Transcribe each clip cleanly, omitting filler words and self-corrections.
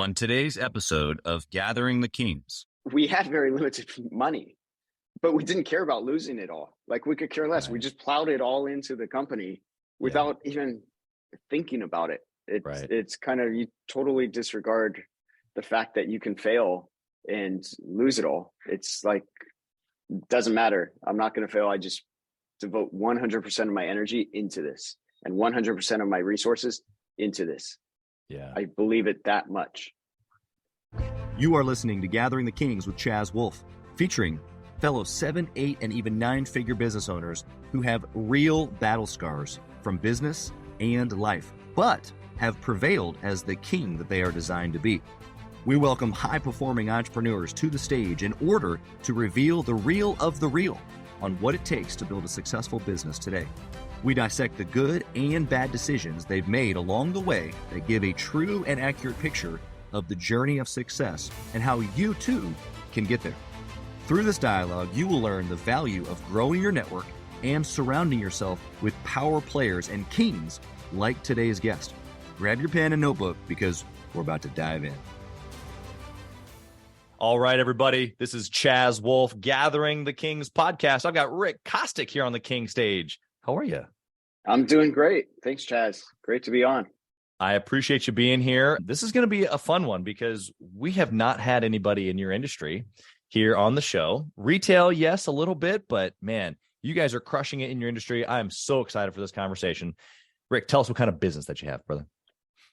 On today's episode of Gathering the Kings, we had very limited money, but we didn't care about losing it all. Like, we could care less. Right. We just plowed it all into the company without even thinking about it. It's kind of, you totally disregard the fact that you can fail and lose it all. It's like, doesn't matter. I'm not going to fail. I just devote 100% of my energy into this and 100% of my resources into this. Yeah, I believe it that much. You are listening to Gathering the Kings with Chaz Wolfe, featuring fellow 7, 8, and even 9-figure business owners who have real battle scars from business and life, but have prevailed as the king that they are designed to be. We welcome high-performing entrepreneurs to the stage in order to reveal the real of the real on what it takes to build a successful business today. We dissect the good and bad decisions they've made along the way that give a true and accurate picture of the journey of success and how you too can get there. Through this dialogue, you will learn the value of growing your network and surrounding yourself with power players and kings like today's guest. Grab your pen and notebook because we're about to dive in. All right, everybody. This is Chaz Wolfe, Gathering the Kings podcast. I've got Rick Kostick here on the King stage. How are you? I'm doing great. Thanks, Chaz. Great to be on. I appreciate you being here. This is going to be a fun one because we have not had anybody in your industry here on the show. Retail, yes, a little bit, but man, you guys are crushing it in your industry. I am so excited for this conversation. Rick, tell us what kind of business that you have, brother.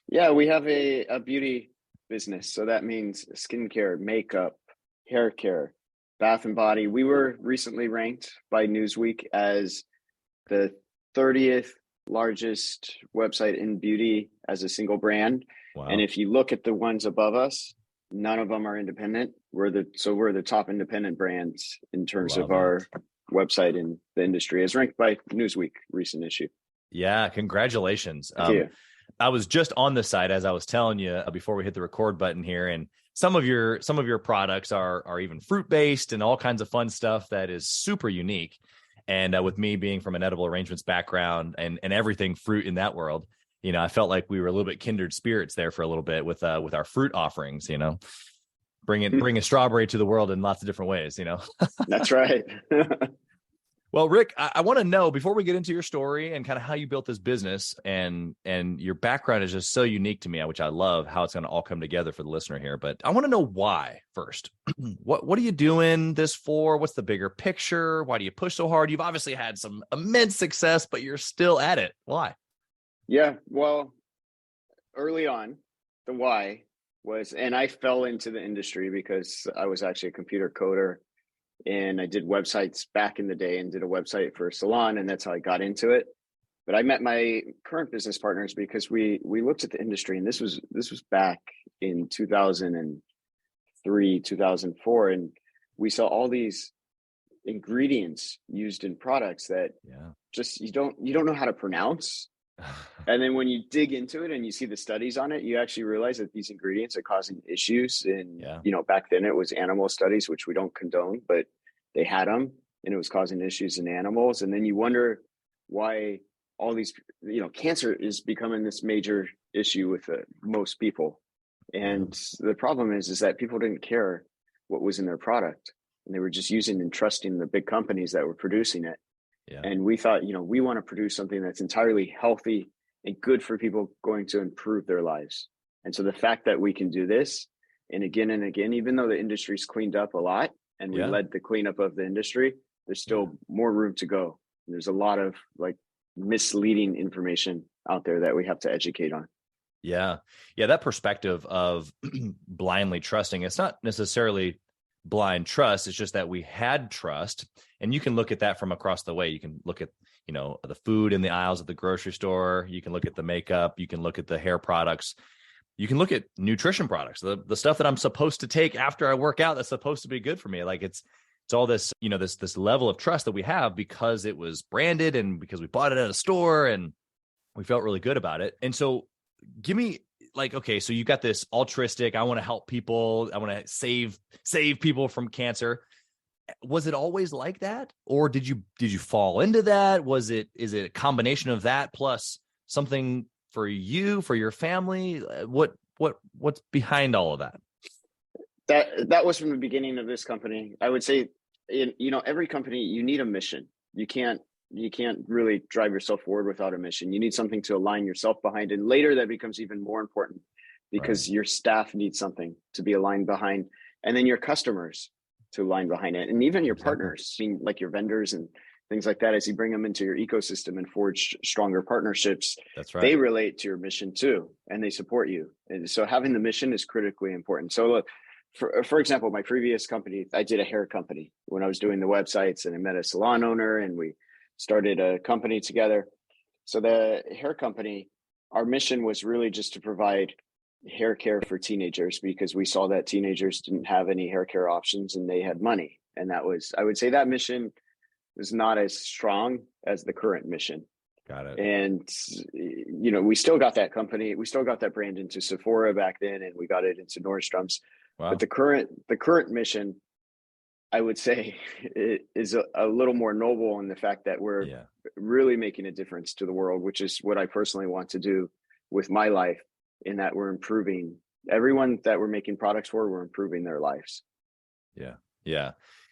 Yeah, we have a beauty business. So that means skincare, makeup, hair care, bath and body. We were recently ranked by Newsweek as the 30th largest website in beauty as a single brand. Wow. And if you look at the ones above us, none of them are independent. We're the top independent brands in terms of our website in the industry, as ranked by Newsweek recent issue. Yeah, congratulations. Thank you. I was just on the site, as I was telling you before we hit the record button here, and some of your products are even fruit based and all kinds of fun stuff that is super unique. And with me being from an edible arrangements background and everything fruit in that world, you know, I felt like we were a little bit kindred spirits there for a little bit with our fruit offerings. You know, bring a strawberry to the world in lots of different ways. You know, that's right. Well, Rick, I want to know, before we get into your story and kind of how you built this business, and your background is just so unique to me, which I love how it's going to all come together for the listener here. But I want to know why first. What are you doing this for? What's the bigger picture? Why do you push so hard? You've obviously had some immense success, but you're still at it. Why? Yeah, well, early on, the why was, and I fell into the industry because I was actually a computer coder. And I did websites back in the day and did a website for a salon, and that's how I got into it. But I met my current business partners because we looked at the industry, and this was back in 2003, 2004, and we saw all these ingredients used in products that just you don't know how to pronounce. And then when you dig into it and you see the studies on it, you actually realize that these ingredients are causing issues. And, you know, back then it was animal studies, which we don't condone, but they had them and it was causing issues in animals. And then you wonder why all these, you know, cancer is becoming this major issue with most people. And the problem is that people didn't care what was in their product, and they were just using and trusting the big companies that were producing it. Yeah. And we thought, you know, we want to produce something that's entirely healthy and good for people going to improve their lives. And so the fact that we can do this and again, even though the industry's cleaned up a lot and we led the cleanup of the industry, there's still more room to go. And there's a lot of like misleading information out there that we have to educate on. Yeah. That perspective of blindly trusting, it's not necessarily blind trust. It's just that we had trust, and you can look at that from across the way. You can look at, you know, the food in the aisles of the grocery store. You can look at the makeup. You can look at the hair products. You can look at nutrition products, the stuff that I'm supposed to take after I work out that's supposed to be good for me. Like it's all this, you know, this level of trust that we have because it was branded and because we bought it at a store and we felt really good about it. And so give me, like, okay, so you got this altruistic, I want to help people, I want to save people from cancer. Was it always like that? Or did you fall into that? Is it a combination of that plus something for you, for your family? What what's behind all of that? That was from the beginning of this company. I would say, every company, you need a mission. You can't really drive yourself forward without a mission. You need something to align yourself behind. And later that becomes even more important because your staff needs something to be aligned behind, and then your customers to align behind it. And even your partners, like your vendors and things like that, as you bring them into your ecosystem and forge stronger partnerships, that's right, they relate to your mission too, and they support you. And so having the mission is critically important. So look, for example, my previous company, I did a hair company when I was doing the websites, and I met a salon owner and we started a company together. So the hair company, our mission was really just to provide hair care for teenagers, because we saw that teenagers didn't have any hair care options and they had money. And that was, I would say that mission is not as strong as the current mission. Got it. And, we still got that company, we still got that brand into Sephora back then, and we got it into Nordstrom's. Wow. But the current mission, I would say, is a little more noble in the fact that we're really making a difference to the world, which is what I personally want to do with my life, in that we're improving everyone that we're making products for, we're improving their lives. Yeah.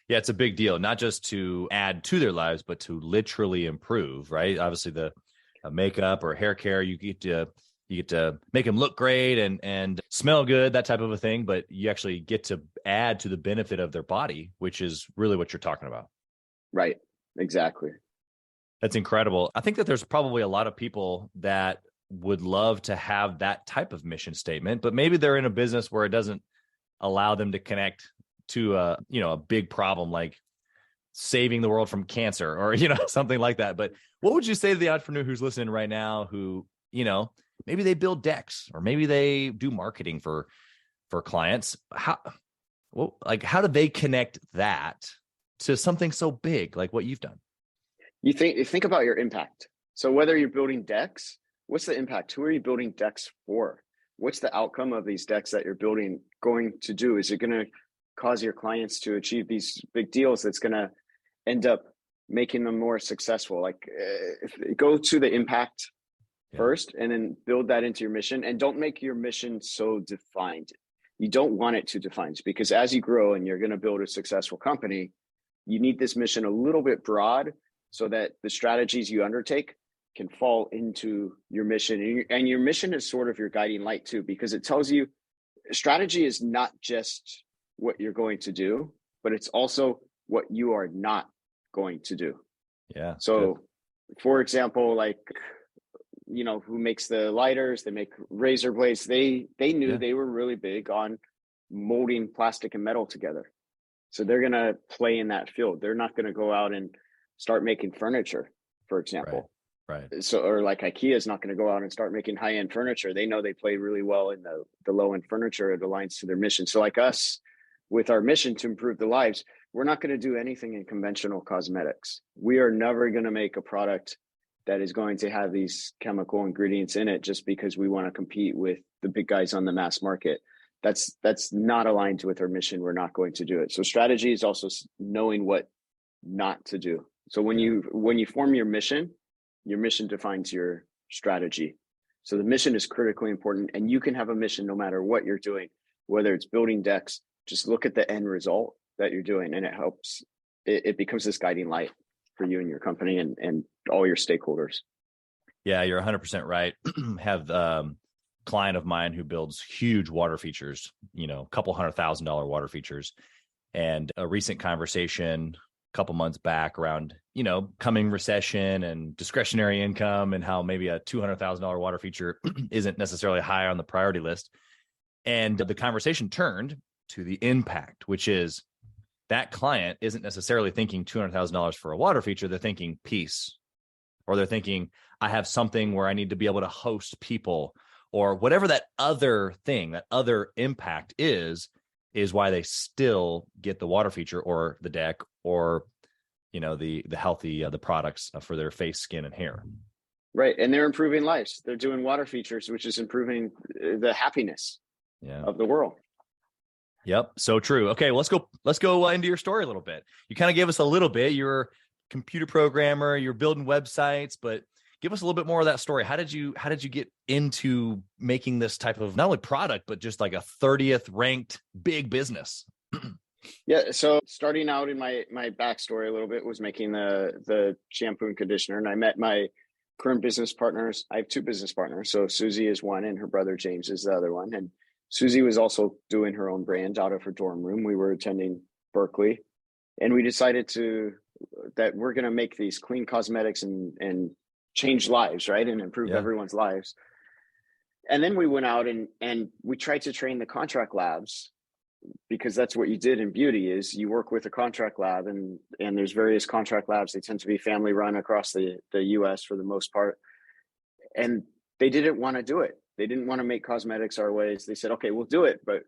It's a big deal, not just to add to their lives, but to literally improve, right? Obviously the makeup or hair care, you get to make them look great and smell good, that type of a thing, but you actually get to add to the benefit of their body, which is really what you're talking about. Right. Exactly. That's incredible. I think that there's probably a lot of people that would love to have that type of mission statement, but maybe they're in a business where it doesn't allow them to connect to a big problem like saving the world from cancer or, something like that. But what would you say to the entrepreneur who's listening right now who, maybe they build decks or maybe they do marketing for clients? How do they connect that to something so big like what you've done? You think about your impact. So whether you're building decks, what's the impact? Who are you building decks for? What's the outcome of these decks that you're building going to do? Is it going to cause your clients to achieve these big deals that's going to end up making them more successful? Go to the impact first and then build that into your mission, and don't make your mission so defined. You don't want it to define, because as you grow and you're going to build a successful company, you need this mission a little bit broad so that the strategies you undertake can fall into your mission. And your mission is sort of your guiding light too, because it tells you strategy is not just what you're going to do, but it's also what you are not going to do. Yeah. So for example, who makes the lighters, they make razor blades. They knew they were really big on molding plastic and metal together. So they're going to play in that field. They're not going to go out and start making furniture, for example. Right. So, or like IKEA is not going to go out and start making high-end furniture. They know they play really well in the low-end furniture. It aligns to their mission. So like us, with our mission to improve the lives, we're not going to do anything in conventional cosmetics. We are never going to make a product that is going to have these chemical ingredients in it just because we want to compete with the big guys on the mass market. That's not aligned with our mission. We're not going to do it. So strategy is also knowing what not to do. So when you form your mission defines your strategy. So the mission is critically important, and you can have a mission no matter what you're doing, whether it's building decks. Just look at the end result that you're doing, and it helps. It becomes this guiding light for you and your company and all your stakeholders. Yeah, you're 100% right. Have a client of mine who builds huge water features, a couple $100,000 water features, and a recent conversation a couple months back around, coming recession and discretionary income and how maybe a $200,000 water feature isn't necessarily high on the priority list. And the conversation turned to the impact, which is that client isn't necessarily thinking $200,000 for a water feature. They're thinking peace, or they're thinking, I have something where I need to be able to host people, or whatever that other thing, that other impact is why they still get the water feature or the deck or, the healthy, the products for their face, skin, and hair. Right. And they're improving lives. They're doing water features, which is improving the happiness of the world. Yep. So true. Okay. Well, let's go into your story a little bit. You kind of gave us a little bit. You're a computer programmer, you're building websites, but Give us a little bit more of that story. How did you get into making this type of not only product, but just like a 30th ranked big business? Yeah. So starting out in my backstory a little bit was making the shampoo and conditioner. And I met my current business partners. I have two business partners. So Susie is one and her brother James is the other one. And Susie was also doing her own brand out of her dorm room. We were attending Berkeley, and we decided that we're going to make these clean cosmetics and change lives, right? And improve everyone's lives. And then we went out and we tried to train the contract labs, because that's what you did in beauty is you work with a contract lab, and there's various contract labs. They tend to be family run across the US for the most part. And they didn't want to do it. They didn't want to make cosmetics our ways. They said, okay, we'll do it, but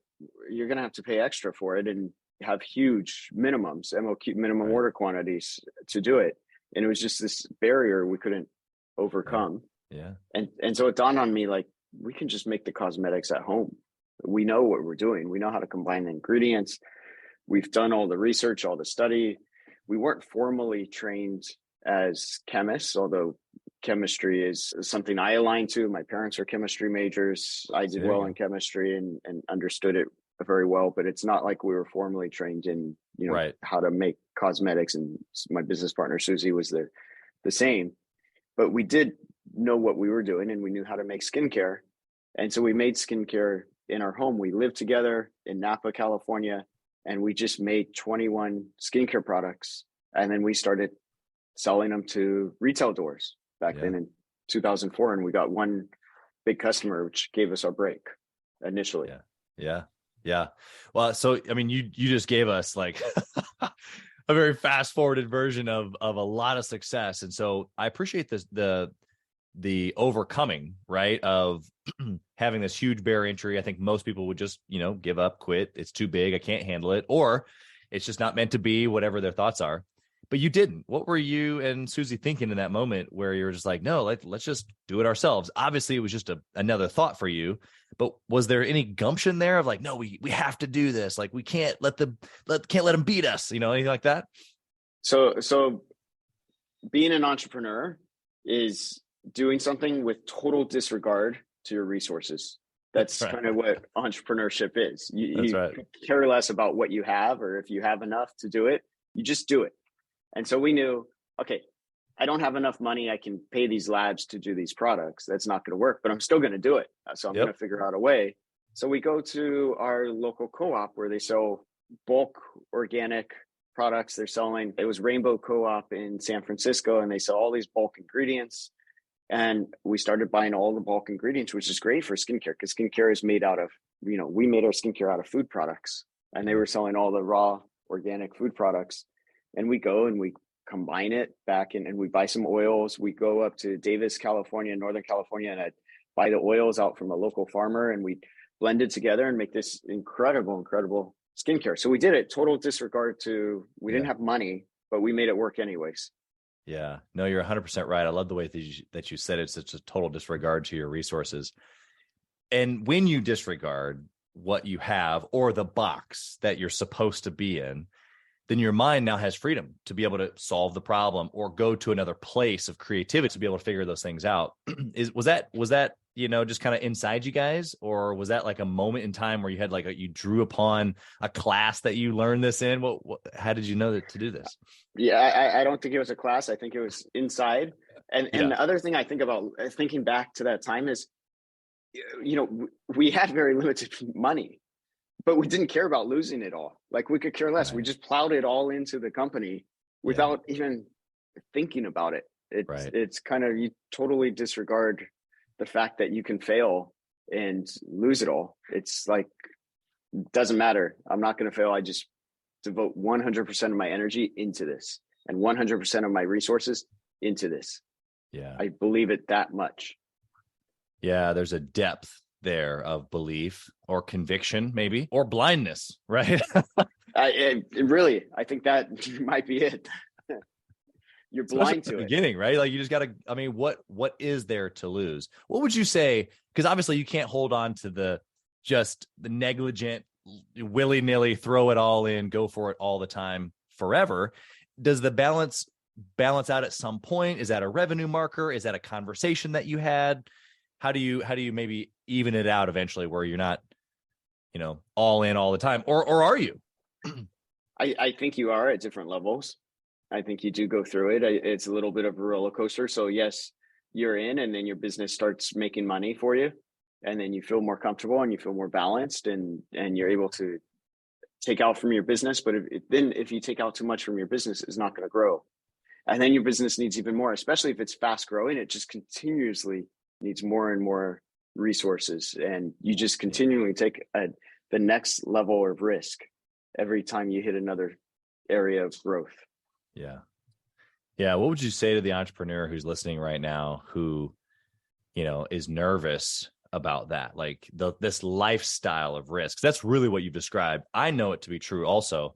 you're going to have to pay extra for it and have huge minimums, MOQ, minimum order quantities to do it. And it was just this barrier we couldn't overcome. Yeah. And so it dawned on me, like, we can just make the cosmetics at home. We know what we're doing. We know how to combine the ingredients. We've done all the research, all the study. We weren't formally trained as chemists, although chemistry is something I align to. My parents are chemistry majors. I did well in chemistry and understood it very well, but it's not like we were formally trained in, how to make cosmetics. And my business partner, Susie, was the same, but we did know what we were doing and we knew how to make skincare. And so we made skincare in our home. We lived together in Napa, California, and we just made 21 skincare products. And then we started selling them to retail doors back then in 2004. And we got one big customer, which gave us our break initially. Yeah. Well, so, I mean, you just gave us like a very fast forwarded version of a lot of success. And so I appreciate this, the overcoming, right, of having this huge barrier entry. I think most people would just, give up, quit. It's too big. I can't handle it. Or it's just not meant to be, whatever their thoughts are. But you didn't. What were you and Susie thinking in that moment where you were just like, no, let's just do it ourselves? Obviously, it was just another thought for you. But was there any gumption there of like, no, we have to do this. Like, we can't let them beat us, anything like that? So being an entrepreneur is doing something with total disregard to your resources. That's right. Kind of what entrepreneurship is. You care less about what you have, or if you have enough to do it, you just do it. And so we knew, okay, I don't have enough money. I can pay these labs to do these products. That's not going to work, but I'm still going to do it. So I'm going to figure out a way. So we go to our local co-op where they sell bulk organic products. It was Rainbow Co-op in San Francisco, and they sell all these bulk ingredients. And we started buying all the bulk ingredients, which is great for skincare, because skincare is made out of, we made our skincare out of food products, and they were selling all the raw organic food products. And we go and we combine it back in, and we buy some oils. We go up to Davis, California, Northern California, and I buy the oils out from a local farmer, and we blend it together and make this incredible skincare. So we did it total disregard to, we didn't have money, but we made it work anyways. Yeah, no, you're 100% right. I love the way that you said it's such a total disregard to your resources. And when you disregard what you have or the box that you're supposed to be in, then your mind now has freedom to be able to solve the problem or go to another place of creativity to be able to figure those things out. Was that just kind of inside you guys, or was that like a moment in time where you had you drew upon a class that you learned this in? How did you know to do this? Yeah, I don't think it was a class. I think it was inside. And the other thing I think about thinking back to that time is, we had very limited money, but we didn't care about losing it all. Like, we could care less. Right. We just plowed it all into the company without even thinking about it. It's kind of, you totally disregard the fact that you can fail and lose it all. It's like, doesn't matter. I'm not going to fail. I just devote 100% of my energy into this and 100% of my resources into this. Yeah. I believe it that much. Yeah. There's a depth there of belief or conviction, maybe, or blindness, right? I think that might be it. You're blind to it. Beginning, right? Like, you just got to, what is there to lose? What would you say? Because obviously you can't hold on to the negligent, willy-nilly, throw it all in, go for it all the time forever. Does the balance balance out at some point? Is that a revenue marker? Is that a conversation that you had? How do you maybe even it out eventually where you're not, all in all the time, or are you? I think you are at different levels. I think you do go through it. It's a little bit of a roller coaster. So yes, you're in, and then your business starts making money for you, and then you feel more comfortable and you feel more balanced, and you're able to take out from your business. But if you take out too much from your business, it's not going to grow. And then your business needs even more, especially if it's fast growing. It just continuously needs more and more resources, and you just continually take the next level of risk every time you hit another area of growth. Yeah. What would you say to the entrepreneur who's listening right now who, is nervous about that? Like this lifestyle of risks. That's really what you've described. I know it to be true also,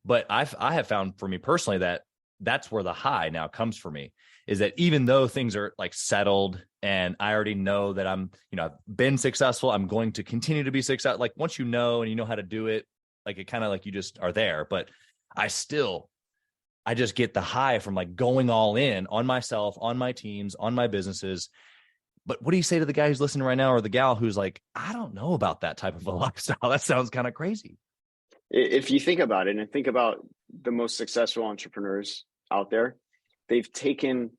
but I have found for me personally that that's where the high now comes for me, is that even though things are like settled and I already know that I'm, I've been successful, I'm going to continue to be successful. Like once you know and you know how to do it, like it kind of like you just are there. But I just get the high from like going all in on myself, on my teams, on my businesses. But what do you say to the guy who's listening right now, or the gal who's like, I don't know about that type of a lifestyle? That sounds kind of crazy. If you think about it, and think about the most successful entrepreneurs out there, they've taken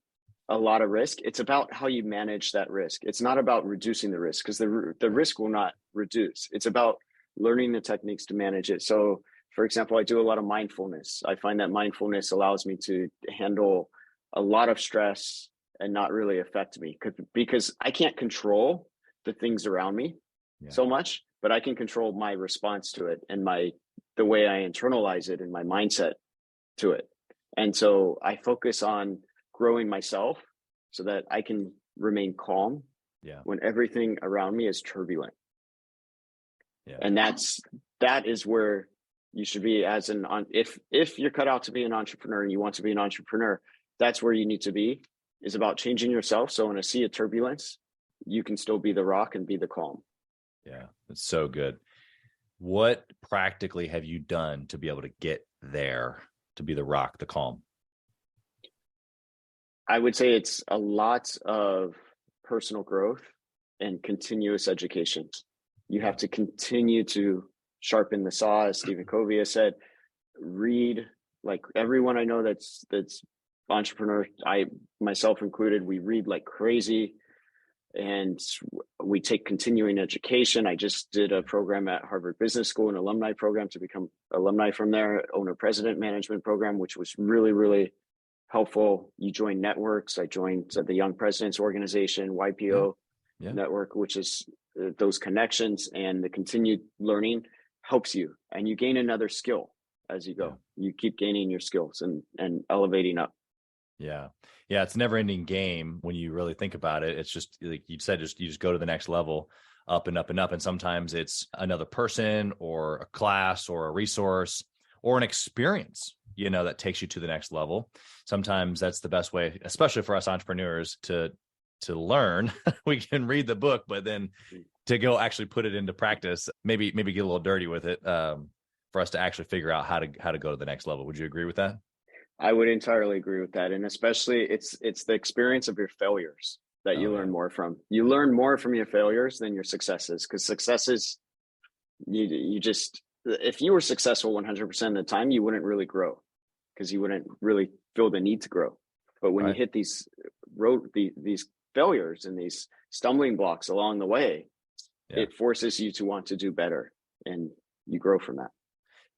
a lot of risk. It's about how you manage that risk. It's not about reducing the risk, because the risk will not reduce. It's about learning the techniques to manage it. So for example, I do a lot of mindfulness. I find that mindfulness allows me to handle a lot of stress and not really affect me, because I can't control the things around me so much, but I can control my response to it and the way I internalize it and my mindset to it. And so I focus on growing myself so that I can remain calm when everything around me is turbulent. And that is where you should be if you're cut out to be an entrepreneur and you want to be an entrepreneur, that's where you need to be, is about changing yourself. So in a sea of turbulence, you can still be the rock and be the calm. Yeah, that's so good. What practically have you done to be able to get there, to be the rock, the calm? I would say it's a lot of personal growth and continuous education. You have to continue to sharpen the saw, as Stephen Covey has said. Read, like everyone I know that's entrepreneur, I myself included, we read like crazy, and we take continuing education. I just did a program at Harvard Business School, an alumni program to become alumni from there, owner president management program, which was really, really helpful. You join networks. I joined the Young Presidents Organization, YPO network, which is those connections, and the continued learning helps you, and you gain another skill as you go. You keep gaining your skills and elevating up. Yeah. It's a never ending game when you really think about it. It's just like you said, you just go to the next level, up and up and up. And sometimes it's another person or a class or a resource or an experience, that takes you to the next level. Sometimes that's the best way, especially for us entrepreneurs, to learn. We can read the book, but then to go actually put it into practice, maybe get a little dirty with it, for us to actually figure out how to go to the next level. Would you agree with that? I would entirely agree with that. And especially it's the experience of your failures that you learn more from. You learn more from your failures than your successes, because successes, you just, if you were successful 100% of the time, you wouldn't really grow, because you wouldn't really feel the need to grow. But when you hit these failures and these stumbling blocks along the way, it forces you to want to do better, and you grow from that.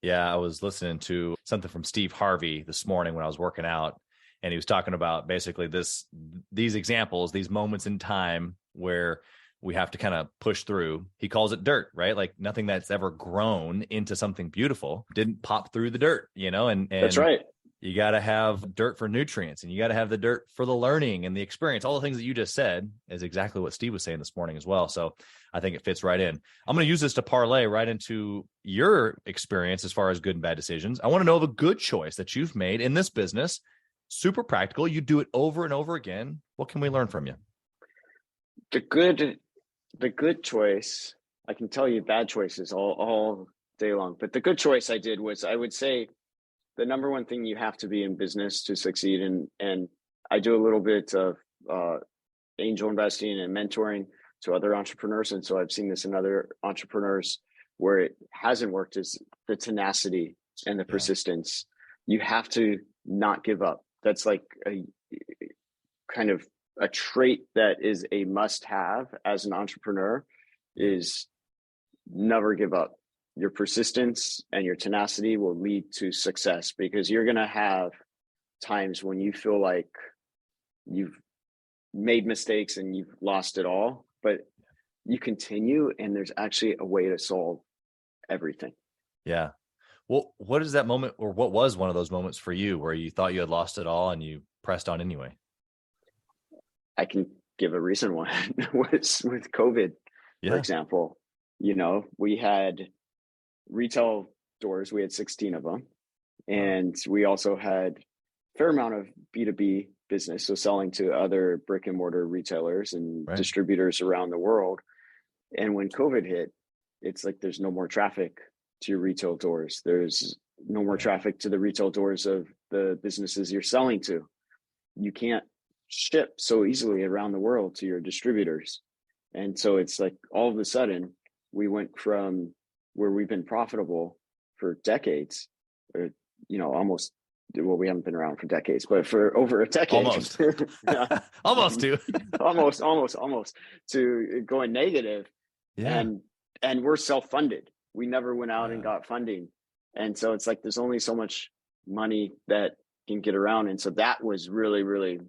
Yeah, I was listening to something from Steve Harvey this morning when I was working out, and he was talking about basically these examples, these moments in time where we have to kind of push through. He calls it dirt, right? Like nothing that's ever grown into something beautiful didn't pop through the dirt, and that's right. You got to have dirt for nutrients, and you got to have the dirt for the learning and the experience. All the things that you just said is exactly what Steve was saying this morning as well. So I think it fits right in. I'm going to use this to parlay right into your experience as far as good and bad decisions. I want to know of a good choice that you've made in this business. Super practical. You do it over and over again. What can we learn from you? The good choice, I can tell you bad choices all day long, but the good choice I did was, I would say, the number one thing you have to be in business to succeed. And I do a little bit of angel investing and mentoring to other entrepreneurs. And so I've seen this in other entrepreneurs where it hasn't worked, is the tenacity and the persistence. You have to not give up. That's like a kind of a trait that is a must-have as an entrepreneur, is never give up. Your persistence and your tenacity will lead to success, because you're going to have times when you feel like you've made mistakes and you've lost it all, but you continue, and there's actually a way to solve everything. Yeah. Well, what is that moment, or what was one of those moments for you where you thought you had lost it all and you pressed on anyway? I can give a recent one. Was with COVID, for example. You know, we had retail doors. We had 16 of them. And we also had a fair amount of B2B business, so selling to other brick and mortar retailers and distributors around the world. And when COVID hit, it's like there's no more traffic to your retail doors. There's no more traffic to the retail doors of the businesses you're selling to. You can't ship so easily around the world to your distributors. And so it's like all of a sudden we went from where we've been profitable for decades, or, you know, almost, well, we haven't been around for decades, but for over a decade, almost almost to going negative. And we're self-funded. We never went out and got funding. And so it's like, there's only so much money that can get around. And so that was really, really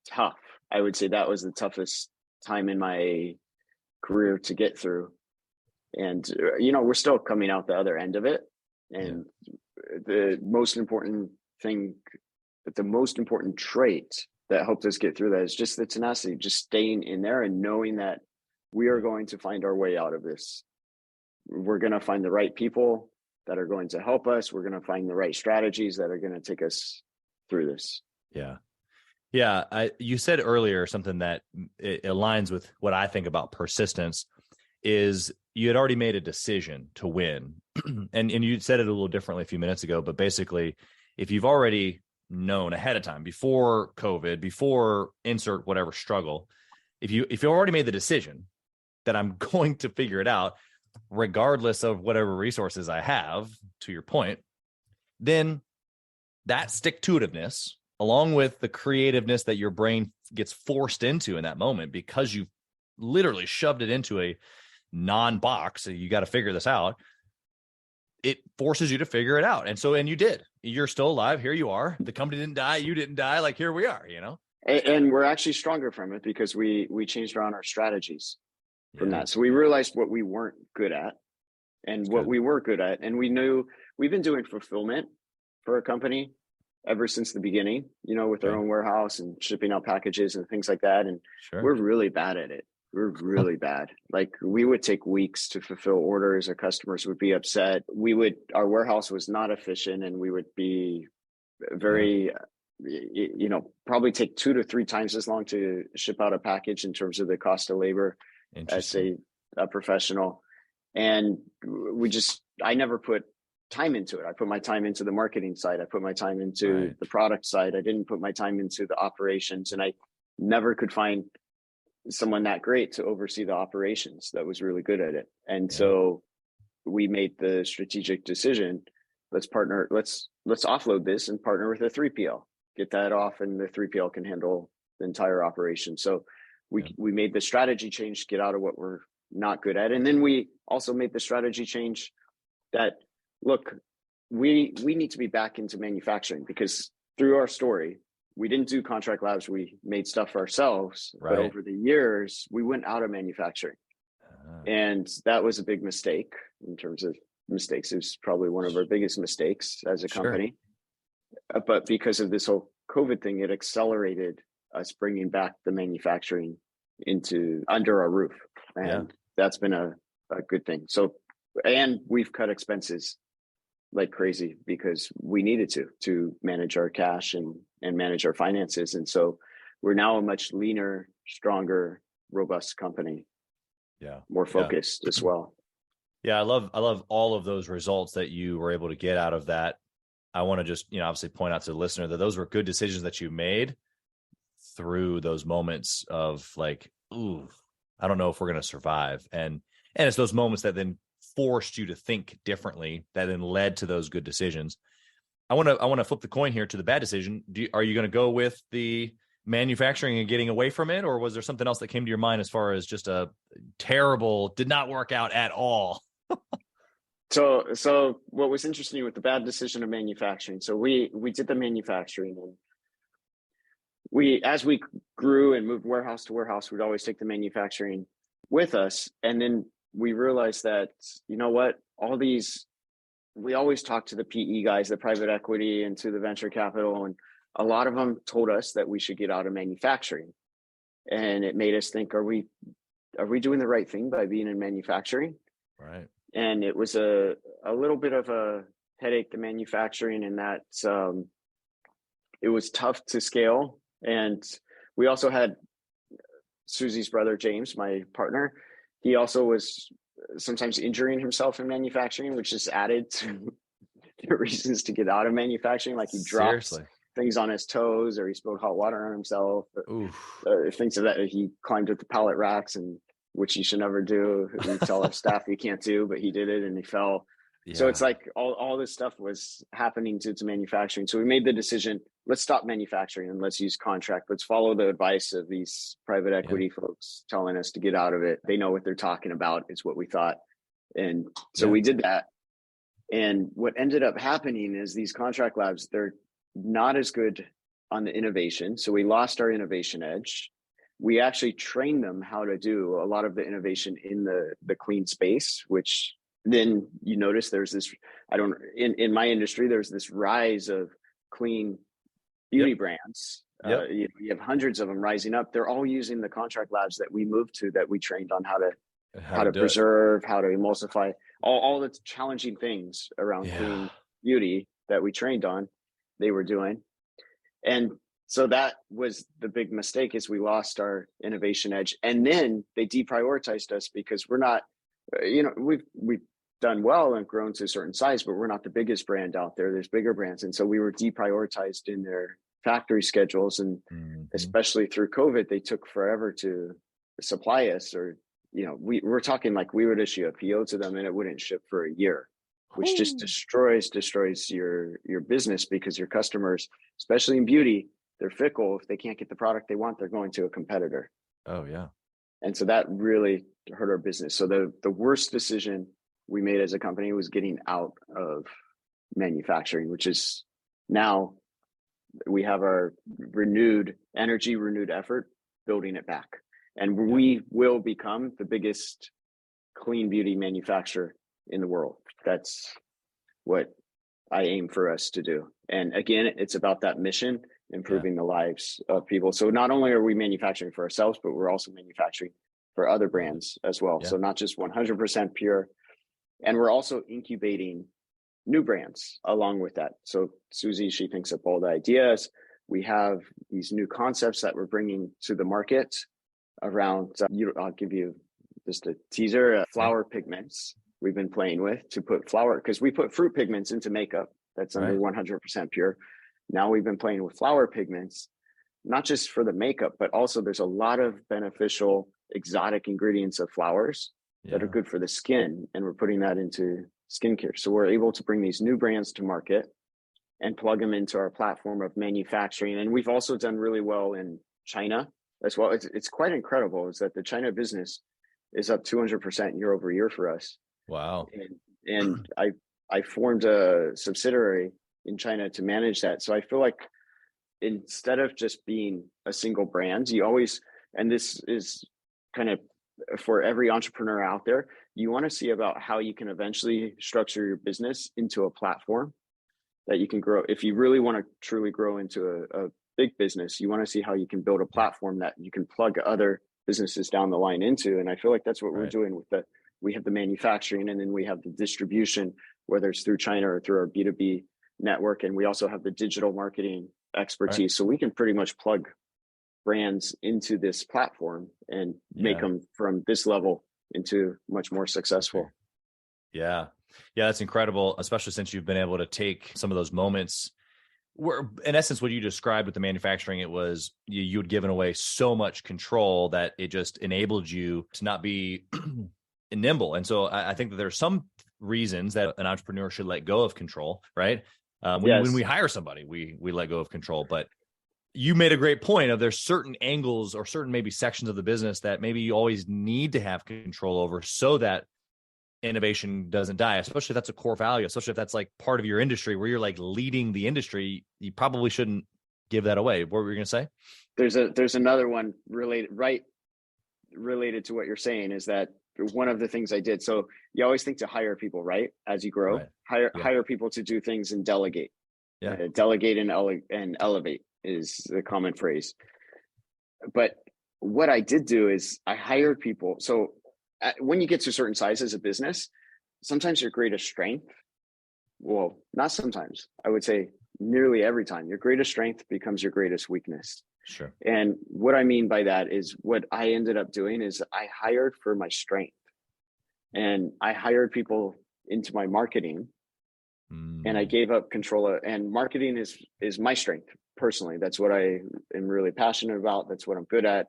tough. I would say that was the toughest time in my career to get through. And, you know, we're still coming out the other end of it. And the most important thing, the most important trait that helped us get through that is just the tenacity, just staying in there and knowing that we are going to find our way out of this. We're going to find the right people that are going to help us. We're going to find the right strategies that are going to take us through this. Yeah. You said earlier something that it aligns with what I think about persistence, is you had already made a decision to win. and you said it a little differently a few minutes ago, but basically, if you've already known ahead of time, before COVID, before insert whatever struggle, if you already made the decision that I'm going to figure it out, regardless of whatever resources I have, to your point, then that stick-to-itiveness, along with the creativeness that your brain gets forced into in that moment, because you've literally shoved it into a non-box, so you got to figure this out, it forces you to figure it out. And you did. You're still alive. Here you are. The company didn't die. You didn't die. Like, here we are, you know? And we're actually stronger from it, because we changed around our strategies from that. So we realized what we weren't good at and what we were good at. And we knew we've been doing fulfillment for a company ever since the beginning, you know, with our own warehouse and shipping out packages and things like that. And we're really bad at it. We're really bad. Like, we would take weeks to fulfill orders. Our customers would be upset. Our warehouse was not efficient, and we would be very, you know, probably take 2 to 3 times as long to ship out a package in terms of the cost of labor as a professional. And I never put time into it. I put my time into the marketing side. I put my time into the product side. I didn't put my time into the operations, and I never could find someone that great to oversee the operations that was really good at it. And so we made the strategic decision, let's offload this and partner with a 3PL, get that off, and the 3PL can handle the entire operation. So we made the strategy change to get out of what we're not good at. And then we also made the strategy change that, look, we need to be back into manufacturing, because through our story, we didn't do contract labs. We made stuff ourselves, but over the years, we went out of manufacturing. And that was a big mistake in terms of mistakes. It was probably one of our biggest mistakes as a company. But because of this whole COVID thing, it accelerated us bringing back the manufacturing under our roof. And that's been a good thing. So, and we've cut expenses like crazy, because we needed to manage our cash and manage our finances. And so we're now a much leaner, stronger, robust company. More focused as well. I love all of those results that you were able to get out of that. I want to just, obviously point out to the listener that those were good decisions that you made through those moments of like, ooh, I don't know if we're going to survive. And it's those moments that then forced you to think differently that then led to those good decisions. I want to flip the coin here to the bad decision. Are you going to go with the manufacturing and getting away from it? Or was there something else that came to your mind as far as just a terrible, did not work out at all? So what was interesting with the bad decision of manufacturing, so we did the manufacturing, and as we grew and moved warehouse to warehouse, we'd always take the manufacturing with us. And then we realized that, you know what, we always talk to the PE guys, the private equity, and to the venture capital, and a lot of them told us that we should get out of manufacturing. And it made us think, are we doing the right thing by being in manufacturing? Right. And it was a little bit of a headache, the manufacturing, in that it was tough to scale. And we also had Susie's brother, James, my partner. He also was sometimes injuring himself in manufacturing, which just added to the reasons to get out of manufacturing. Like he dropped things on his toes, or he spilled hot water on himself, things of that. He climbed up the pallet racks, and which he should never do. We tell our staff he can't do, but he did it and he fell. Yeah. So it's like all this stuff was happening to manufacturing. So we made the decision, let's stop manufacturing and let's use contract. Let's follow the advice of these private equity folks telling us to get out of it. They know what they're talking about, is what we thought. And so we did that. And what ended up happening is these contract labs, they're not as good on the innovation. So we lost our innovation edge. We actually trained them how to do a lot of the innovation in the clean space, which then you notice there's this, in my industry, there's this rise of clean beauty brands. You have hundreds of them rising up. They're all using the contract labs that we moved to, that we trained on how to preserve, how to emulsify, all the challenging things around clean beauty that we trained on, they were doing. And so that was the big mistake, is we lost our innovation edge. And then they deprioritized us because we're not, we've done well and grown to a certain size, but we're not the biggest brand out there. There's bigger brands. And so we were deprioritized in their factory schedules. And especially through COVID, they took forever to supply us, or, we're talking like we would issue a PO to them and it wouldn't ship for a year, which just destroys your business, because your customers, especially in beauty, they're fickle. If they can't get the product they want, they're going to a competitor. Oh yeah. And so that really hurt our business. So the worst decision we made as a company was getting out of manufacturing, which is now we have our renewed energy, renewed effort, building it back. And we will become the biggest clean beauty manufacturer in the world. That's what I aim for us to do. And again, it's about that mission, improving the lives of people. So not only are we manufacturing for ourselves, but we're also manufacturing for other brands as well. So not just 100% pure. And we're also incubating new brands along with that. So Susie, she thinks up all the ideas. We have these new concepts that we're bringing to the market around, I'll give you just a teaser, flower pigments we've been playing with to put flower, because we put fruit pigments into makeup that's under 100% pure. Now we've been playing with flower pigments, not just for the makeup, but also there's a lot of beneficial exotic ingredients of flowers that are good for the skin. And we're putting that into skincare. So we're able to bring these new brands to market and plug them into our platform of manufacturing. And we've also done really well in China as well. It's quite incredible, is that the China business is up 200% year over year for us. Wow. And I formed a subsidiary in China to manage that. So I feel like instead of just being a single brand, you always, and this is kind of for every entrepreneur out there, you want to see about how you can eventually structure your business into a platform that you can grow. If you really want to truly grow into a big business, you want to see how you can build a platform that you can plug other businesses down the line into. And I feel like that's what we're doing with we have the manufacturing, and then we have the distribution, whether it's through China or through our B2B network. And we also have the digital marketing expertise. So we can pretty much plug brands into this platform and make them from this level into much more successful. Yeah. Yeah, that's incredible, especially since you've been able to take some of those moments where, in essence, what you described with the manufacturing, it was you had given away so much control that it just enabled you to not be nimble. And so I think that there's some reasons that an entrepreneur should let go of control, right? When we hire somebody, we let go of control. But you made a great point of there's certain angles or certain maybe sections of the business that maybe you always need to have control over so that innovation doesn't die, especially if that's a core value, especially if that's like part of your industry where you're like leading the industry. You probably shouldn't give that away. What were you going to say? There's another one related to what you're saying, is that one of the things I did. So you always think to hire people, right? As you grow, hire people to do things and delegate. Delegate and elevate is the common phrase. But what I did do is I hired people. So when you get to certain size as a business, sometimes your greatest strength, well, not sometimes, I would say nearly every time, your greatest strength becomes your greatest weakness. Sure. And what I mean by that is what I ended up doing is I hired for my strength, and I hired people into my marketing, and I gave up control and marketing is my strength personally. That's what I am really passionate about. That's what I'm good at,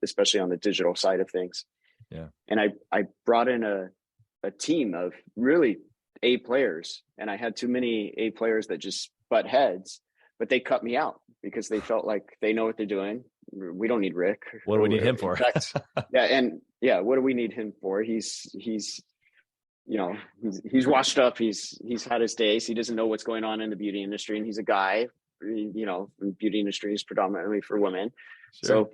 especially on the digital side of things. Yeah. And I brought in a team of really A players, and I had too many A players that just butt heads, but they cut me out because they felt like they know what they're doing. We don't need Rick. What do we need him for? Fact, what do we need him for? He's washed up. He's had his days. He doesn't know what's going on in the beauty industry, and he's a guy. The beauty industry is predominantly for women. Sure. So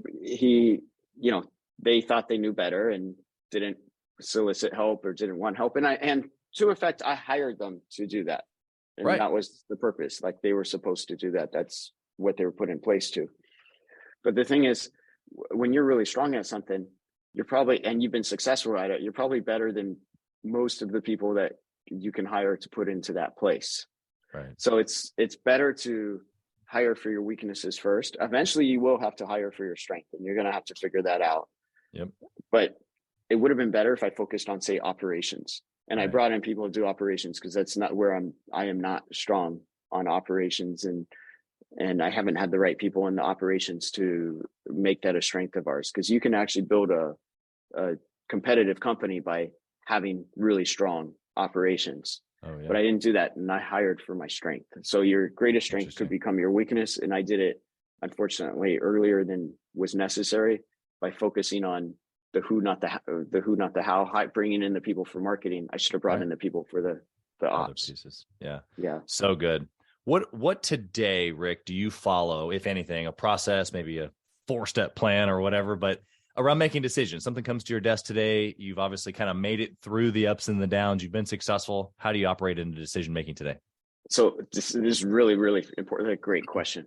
they thought they knew better and didn't solicit help or didn't want help. And to effect, I hired them to do that. And that was the purpose. Like, they were supposed to do that. That's what they were put in place to. But the thing is, when you're really strong at something, and you've been successful at it, you're probably better than most of the people that you can hire to put into that place. Right. So it's better to hire for your weaknesses first. Eventually you will have to hire for your strength, and you're going to have to figure that out. Yep. But it would have been better if I focused on, say, operations. And I brought in people to do operations because that's not where I am not strong on operations, and I haven't had the right people in the operations to make that a strength of ours. Because you can actually build a competitive company by having really strong operations. Oh, yeah. But I didn't do that, and I hired for my strength. So your greatest strength could become your weakness, and I did it, unfortunately, earlier than was necessary by focusing on the who, not the how. Bringing in the people for marketing, I should have brought in the people for the ops pieces. Yeah, yeah, so good. What today, Rick, do you follow, if anything, a process, maybe a 4-step plan or whatever, but around making decisions? Something comes to your desk today. You've obviously kind of made it through the ups and the downs. You've been successful. How do you operate into decision making today? So this is really, really important. A great question.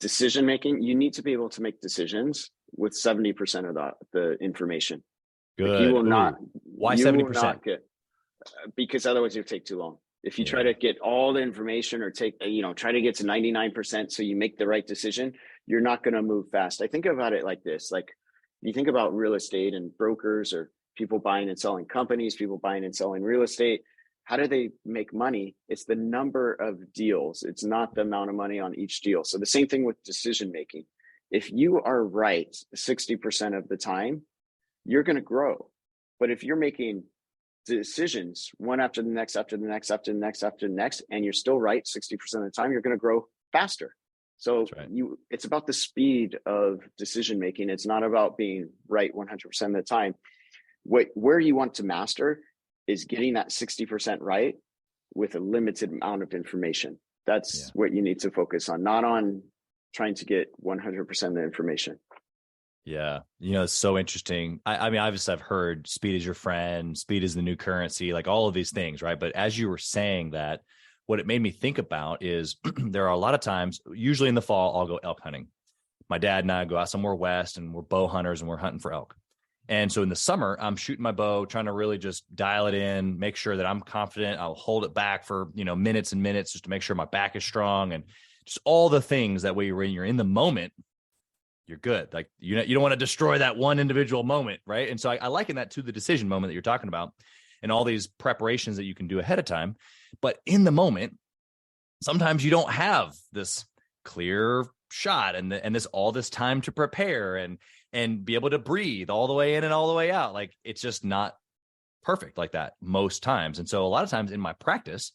Decision making, you need to be able to make decisions with 70% of the information. Good. Like, you will not. Why 70%? Because otherwise you'll take too long. If you try to get all the information or try to get to 99% so you make the right decision, you're not going to move fast. I think about it like this. Like, you think about real estate and brokers, or people buying and selling companies, people buying and selling real estate. How do they make money? It's the number of deals. It's not the amount of money on each deal. So the same thing with decision making. If you are right 60% of the time, you're going to grow. But if you're making decisions one after the next, after the next, after the next, after the next, and you're still right 60% of the time, you're going to grow faster. So it's about the speed of decision making. It's not about being right 100% of the time. Where you want to master is getting that 60% right with a limited amount of information. That's what you need to focus on, not on trying to get 100% of the information. Yeah. It's so interesting. I mean, obviously I've heard speed is your friend, speed is the new currency, like all of these things, right? But as you were saying that, what it made me think about is there are a lot of times, usually in the fall, I'll go elk hunting. My dad and I go out somewhere west, and we're bow hunters, and we're hunting for elk. And so in the summer, I'm shooting my bow, trying to really just dial it in, make sure that I'm confident. I'll hold it back for, minutes and minutes just to make sure my back is strong, and just all the things that way when you're in the moment, you're good. Like, you don't want to destroy that one individual moment. Right. And so I liken that to the decision moment that you're talking about. and all these preparations that you can do ahead of time. But in the moment, sometimes you don't have this clear shot and all this time to prepare and be able to breathe all the way in and all the way out. Like, it's just not perfect like that most times. And so a lot of times in my practice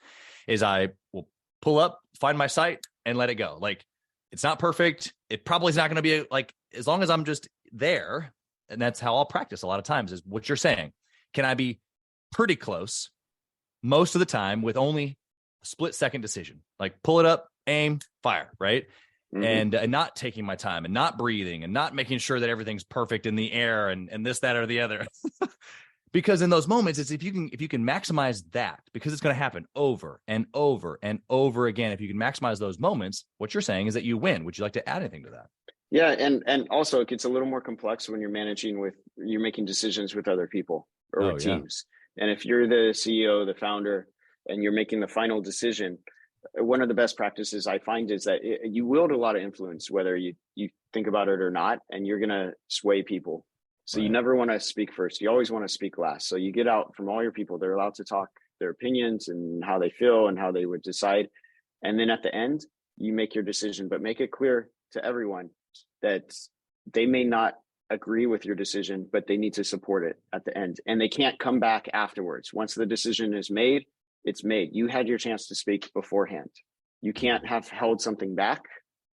is I will pull up, find my site, and let it go. Like, it's not perfect. It probably is not going to be like, as long as I'm just there. And that's how I'll practice a lot of times, is what you're saying. Can I be pretty close most of the time with only a split-second decision? Like, pull it up, aim, fire, right? Mm-hmm. And not taking my time and not breathing and not making sure that everything's perfect in the air and this, that, or the other. Because in those moments, it's if you can maximize that, because it's going to happen over and over and over again. If you can maximize those moments, what you're saying is that you win. Would you like to add anything to that? Yeah. And also it gets a little more complex when you're making decisions with other people or with teams. And if you're the CEO, the founder, and you're making the final decision, one of the best practices I find is that you wield a lot of influence, whether you think about it or not, and you're going to sway people. So You never want to speak first. You always want to speak last. So you get out from all your people. They're allowed to talk their opinions and how they feel and how they would decide. And then at the end, you make your decision, but make it clear to everyone that they may not agree with your decision, but they need to support it at the end. And they can't come back afterwards. Once the decision is made, it's made. You had your chance to speak beforehand. You can't have held something back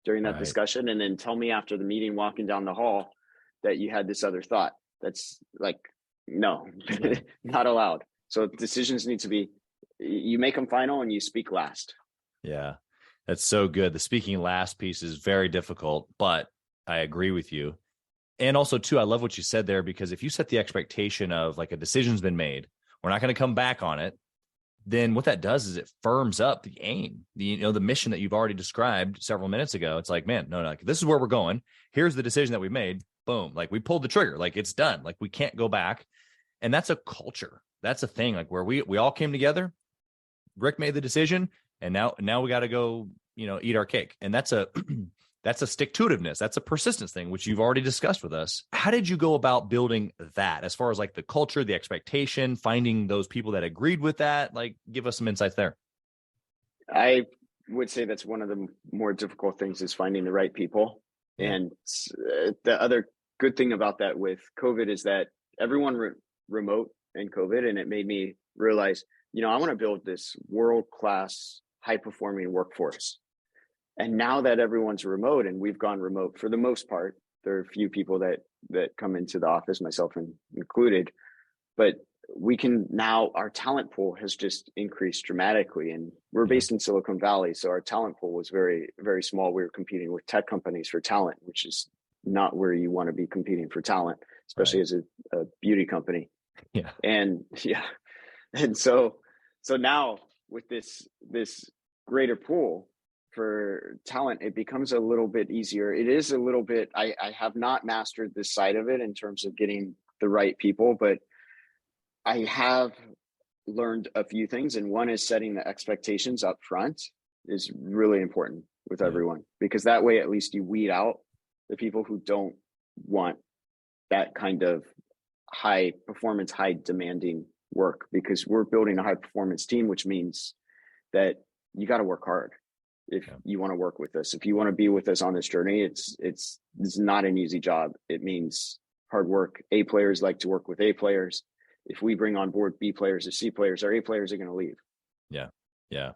during that discussion and then tell me after the meeting, walking down the hall, that you had this other thought. That's like, no, not allowed. So decisions need to be, you make them final and you speak last. Yeah, that's so good. The speaking last piece is very difficult, but I agree with you. And also too, I love what you said there, because if you set the expectation of like a decision's been made, we're not going to come back on it, then what that does is it firms up the aim, the mission that you've already described several minutes ago. It's like, man, no, this is where we're going. Here's the decision that we made. Boom. Like, we pulled the trigger, like it's done. Like, we can't go back. And that's a culture. That's a thing, like where we all came together. Rick made the decision, and now we got to go, eat our cake. And that's a stick-to-itiveness. That's a persistence thing, which you've already discussed with us. How did you go about building that as far as like the culture, the expectation, finding those people that agreed with that? Like, give us some insights there. I would say that's one of the more difficult things, is finding the right people. And the other good thing about that with COVID is that everyone remote in COVID, and it made me realize, I want to build this world-class, high-performing workforce. And now that everyone's remote, and we've gone remote for the most part, there are a few people that come into the office, myself included, but we can now, our talent pool has just increased dramatically. And we're based in Silicon Valley, so our talent pool was very, very small. We were competing with tech companies for talent, which is not where you want to be competing for talent, especially as a beauty company. Yeah. And so now with this greater pool for talent, it becomes a little bit easier. It is a little bit, I have not mastered this side of it in terms of getting the right people, but I have learned a few things. And one is setting the expectations up front is really important with everyone, because that way, at least you weed out the people who don't want that kind of high performance, high demanding work, because we're building a high performance team, which means that you got to work hard. If you want to work with us, if you want to be with us on this journey, it's not an easy job. It means hard work. A players like to work with A players. If we bring on board B players or C players, our A players are going to leave. Yeah,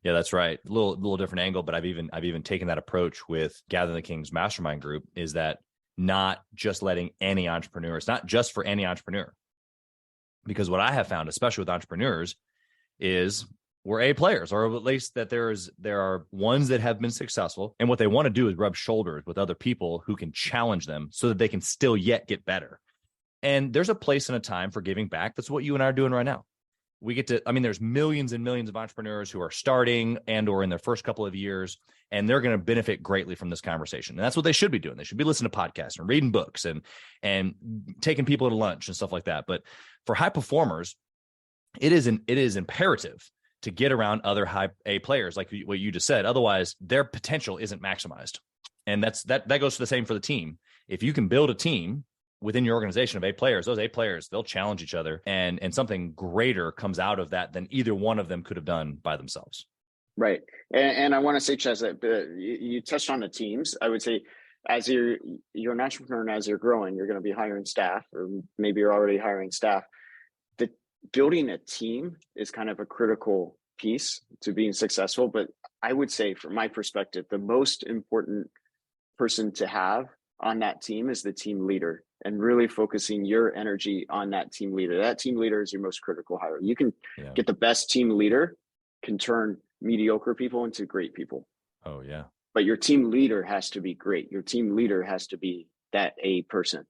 that's right. A little different angle, but I've even taken that approach with Gathering the Kings Mastermind Group, is that not just letting any entrepreneur, it's not just for any entrepreneur. Because what I have found, especially with entrepreneurs, is we're A players, or at least that there are ones that have been successful, and what they want to do is rub shoulders with other people who can challenge them so that they can still yet get better. And there's a place and a time for giving back. That's what you and I are doing right now. We get to, there's millions and millions of entrepreneurs who are starting and or in their first couple of years, and they're going to benefit greatly from this conversation. And that's what they should be doing. They should be listening to podcasts and reading books and taking people to lunch and stuff like that. But for high performers, it is imperative to get around other high A players, like what you just said. Otherwise, their potential isn't maximized. And that goes for the same for the team. If you can build a team within your organization of 8 players, those 8 players, they'll challenge each other, and something greater comes out of that than either one of them could have done by themselves. Right. And I want to say, Chaz, that you touched on the teams. I would say, as you're an entrepreneur and as you're growing, you're going to be hiring staff, or maybe you're already hiring staff. The building a team is kind of a critical piece to being successful. But I would say, from my perspective, the most important person to have on that team is the team leader, and really focusing your energy on that team leader. That team leader is your most critical hire. You can get the best team leader, can turn mediocre people into great people. Oh, yeah. But your team leader has to be great. Your team leader has to be that A person.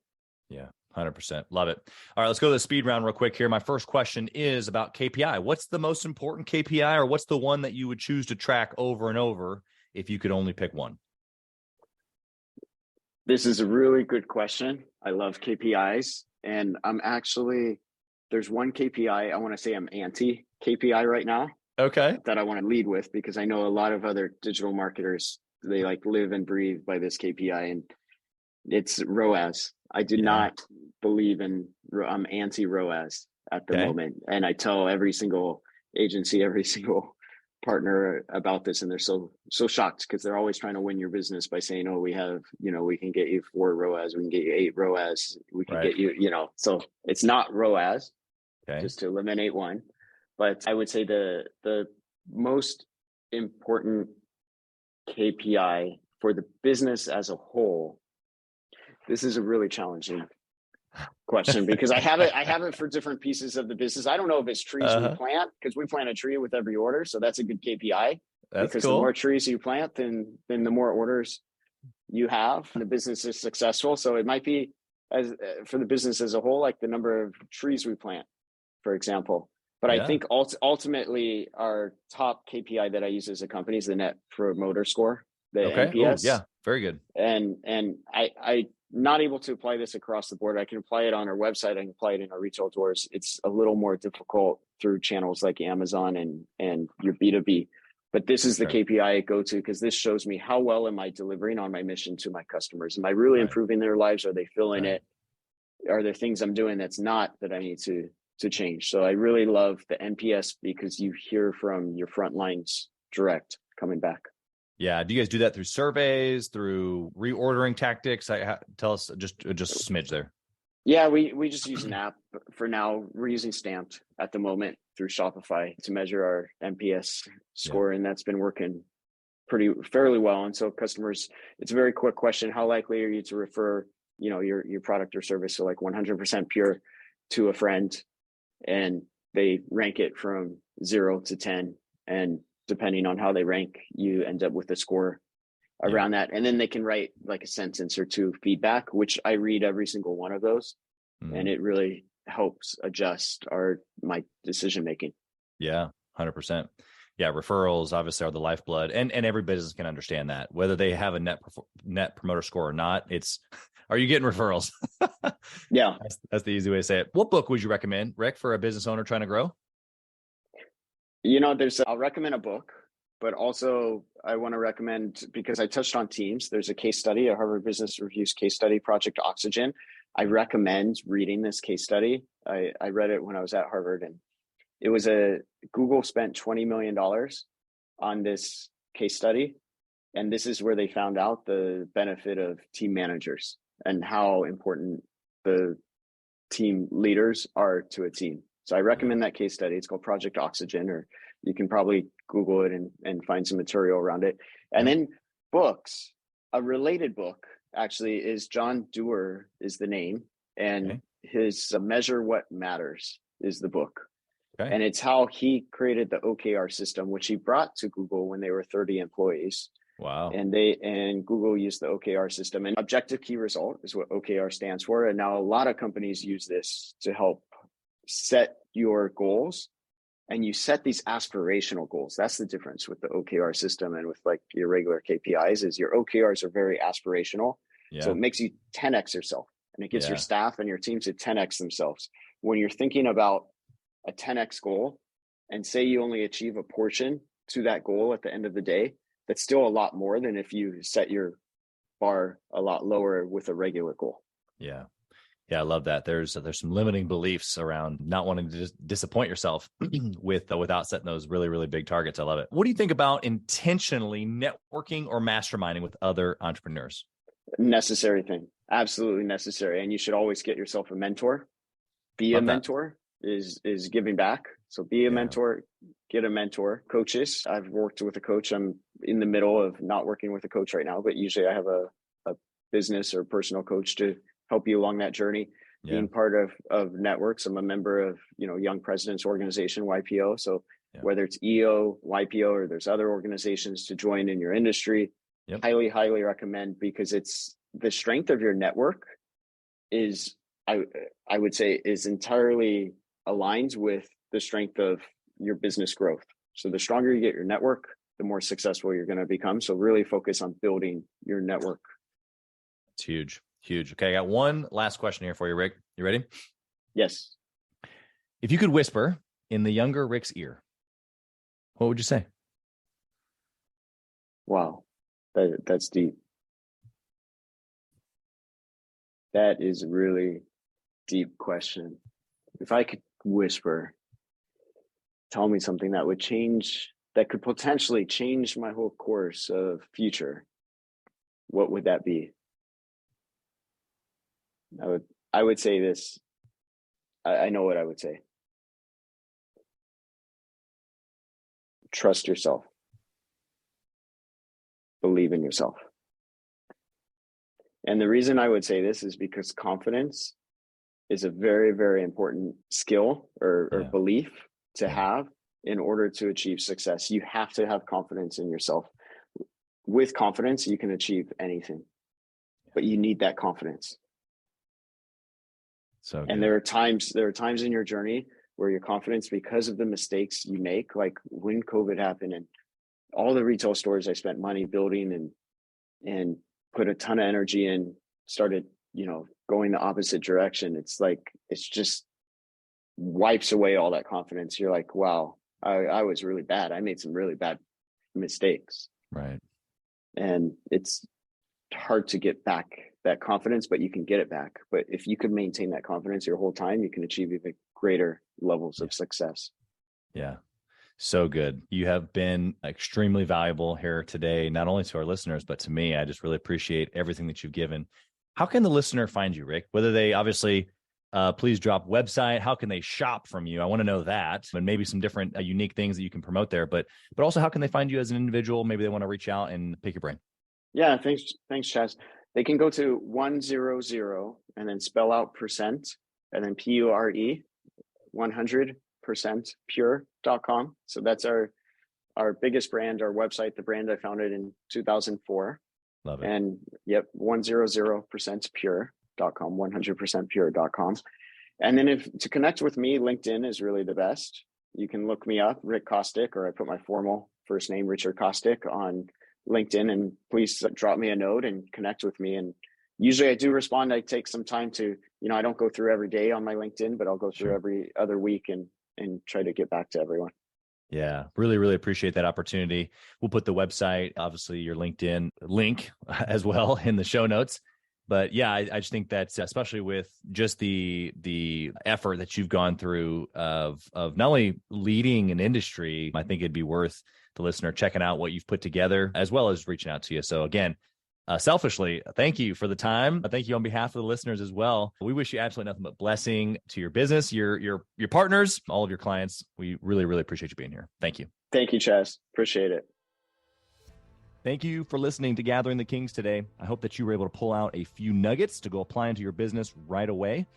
Yeah, 100%. Love it. All right, let's go to the speed round real quick here. My first question is about KPI. What's the most important KPI, or what's the one that you would choose to track over and over if you could only pick one? This is a really good question. I love KPIs. And there's one KPI, I want to say I'm anti KPI right now. Okay. That I want to lead with, because I know a lot of other digital marketers, they like live and breathe by this KPI, and it's ROAS. I do not believe I'm anti ROAS at the moment. And I tell every single agency, every single partner about this, and they're so shocked, because they're always trying to win your business by saying, oh, we can get you 4 ROAS, we can get you 8 ROAS, we can get you, so it's not ROAS, just to eliminate one. But I would say the most important KPI for the business as a whole, this is a really challenging question, because I have it for different pieces of the business. I don't know if it's trees we plant, because we plant a tree with every order. So that's a good KPI. Because cool. The more trees you plant, then the more orders you have, and the business is successful. So it might be, as for the business as a whole, like the number of trees we plant, for example. But I think ultimately our top KPI that I use as a company is the Net Promoter Score, the NPS. Ooh, yeah, very good. And I not able to apply this across the board. I can apply it on our website. I can apply it in our retail doors. It's a little more difficult through channels like Amazon and your B2B. But this is the KPI I go to, because this shows me how well am I delivering on my mission to my customers. Am I really improving their lives? Are they feeling it? Are there things I'm doing that I need to change? So I really love the NPS, because you hear from your front lines direct coming back. Yeah. Do you guys do that through surveys, through reordering tactics? Tell us just a smidge there. Yeah, we just use an app for now. We're using Stamped at the moment through Shopify to measure our NPS score, and that's been working fairly well. And so customers, it's a very quick question: how likely are you to refer, your product or service, so like 100% pure, to a friend? And they rank it from 0 to 10, and depending on how they rank, you end up with a score around that. And then they can write like a sentence or 2 feedback, which I read every single one of those. And it really helps adjust my decision making. Yeah, 100%. Yeah, referrals obviously are the lifeblood, and every business can understand that, whether they have a net promoter score or not. It's, are you getting referrals? Yeah, that's the easy way to say it. What book would you recommend, Rick, for a business owner trying to grow? I'll recommend a book, but also I want to recommend, because I touched on teams, there's a case study, a Harvard Business Review's case study, Project Oxygen. I recommend reading this case study. I read it when I was at Harvard, and it was Google spent $20 million on this case study. And this is where they found out the benefit of team managers and how important the team leaders are to a team. So I recommend that case study. It's called Project Oxygen, or you can probably Google it and find some material around it. And then books, a related book actually is John Doerr is the name, and his Measure What Matters is the book. And it's how he created the OKR system, which he brought to Google when they were 30 employees. Wow. And Google used the OKR system, and objective key result is what OKR stands for. And now a lot of companies use this to help set your goals, and you set these aspirational goals. That's the difference with the OKR system and with like your regular KPIs, is your OKRs are very aspirational. Yeah. So it makes you 10x yourself, and it gives your staff and your team to 10x themselves. When you're thinking about a 10x goal, and say you only achieve a portion to that goal at the end of the day, that's still a lot more than if you set your bar a lot lower with a regular goal. Yeah. Yeah, I love that. There's some limiting beliefs around not wanting to disappoint yourself without setting those really, really big targets. I love it. What do you think about intentionally networking or masterminding with other entrepreneurs? Necessary thing. Absolutely necessary. And you should always get yourself a mentor. Be a mentor is giving back. So be a mentor, get a mentor. Coaches. I've worked with a coach. I'm in the middle of not working with a coach right now, but usually I have a business or personal coach to help you along that journey. Being part of networks. I'm a member of, Young Presidents Organization, YPO. So whether it's EO, YPO, or there's other organizations to join in your industry, highly, highly recommend, because it's the strength of your network is, I would say, is entirely aligns with the strength of your business growth. So the stronger you get your network, the more successful you're going to become. So really focus on building your network. It's huge. Huge. Okay, I got one last question here for you, Rick. You ready? Yes. If you could whisper in the younger Rick's ear, what would you say? Wow, that's deep. That is a really deep question. If I could whisper, tell me something that could potentially change my whole course of future, what would that be? I would say this. I know what I would say. Trust yourself. Believe in yourself. And the reason I would say this is because confidence is a very, very important skill or belief to have in order to achieve success. You have to have confidence in yourself. With confidence, you can achieve anything, but you need that confidence. So, and there are times in your journey where your confidence, because of the mistakes you make, like when COVID happened and all the retail stores I spent money building and put a ton of energy in, started, going the opposite direction. It's just wipes away all that confidence. You're like, wow, I was really bad. I made some really bad mistakes. Right. And it's hard to get back that confidence, but you can get it back. But if you could maintain that confidence your whole time, you can achieve even greater levels of success. Yeah. So good. You have been extremely valuable here today, not only to our listeners, but to me. I just really appreciate everything that you've given. How can the listener find you, Rick? Whether they obviously, please drop website. How can they shop from you? I want to know that, and maybe some different unique things that you can promote there, but also how can they find you as an individual? Maybe they want to reach out and pick your brain. Yeah. Thanks, Chaz. They can go to 100 and then spell out percent and then PURE 100% pure.com. So that's our biggest brand, our website, the brand I founded in 2004. Love it. And 100% pure.com, 100% pure.com. And then to connect with me, LinkedIn is really the best. You can look me up, Rick Kostick, or I put my formal first name, Richard Kostick, on LinkedIn, and please drop me a note and connect with me. And usually I do respond. I take some time to, I don't go through every day on my LinkedIn, but I'll go through every other week and try to get back to everyone. Yeah, really, really appreciate that opportunity. We'll put the website, obviously your LinkedIn link as well in the show notes. But yeah, I just think that especially with just the effort that you've gone through of not only leading an industry, I think it'd be worth the listener checking out what you've put together as well as reaching out to you. So again, selfishly, thank you for the time. Thank you on behalf of the listeners as well. We wish you absolutely nothing but blessing to your business, your partners, all of your clients. We really, really appreciate you being here. Thank you. Thank you, Chaz. Appreciate it. Thank you for listening to Gathering the Kings today. I hope that you were able to pull out a few nuggets to go apply into your business right away.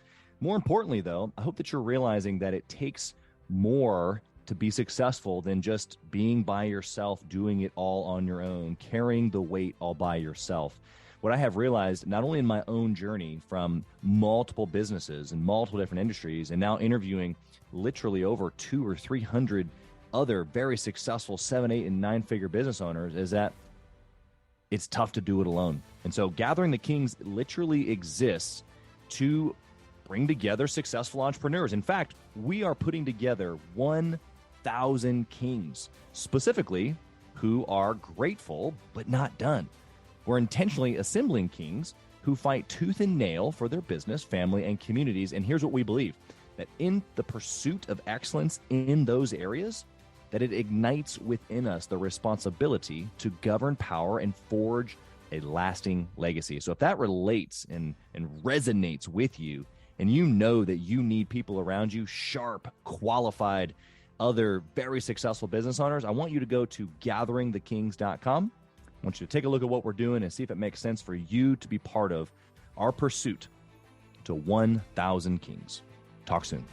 More importantly, though, I hope that you're realizing that it takes more to be successful than just being by yourself, doing it all on your own, carrying the weight all by yourself. What I have realized, not only in my own journey from multiple businesses and multiple different industries, and now interviewing literally over 200 or 300 other very successful 7, 8, and 9-figure business owners, is that it's tough to do it alone. And so Gathering the Kings literally exists to bring together successful entrepreneurs. In fact, we are putting together 1,000 kings, specifically who are grateful but not done. We're intentionally assembling kings who fight tooth and nail for their business, family, and communities. And here's what we believe, that in the pursuit of excellence in those areas, that it ignites within us the responsibility to govern power and forge a lasting legacy. So if that relates and resonates with you, and you know that you need people around you, sharp, qualified, other very successful business owners, I want you to go to gatheringthekings.com. I want you to take a look at what we're doing and see if it makes sense for you to be part of our pursuit to 1,000 kings. Talk soon.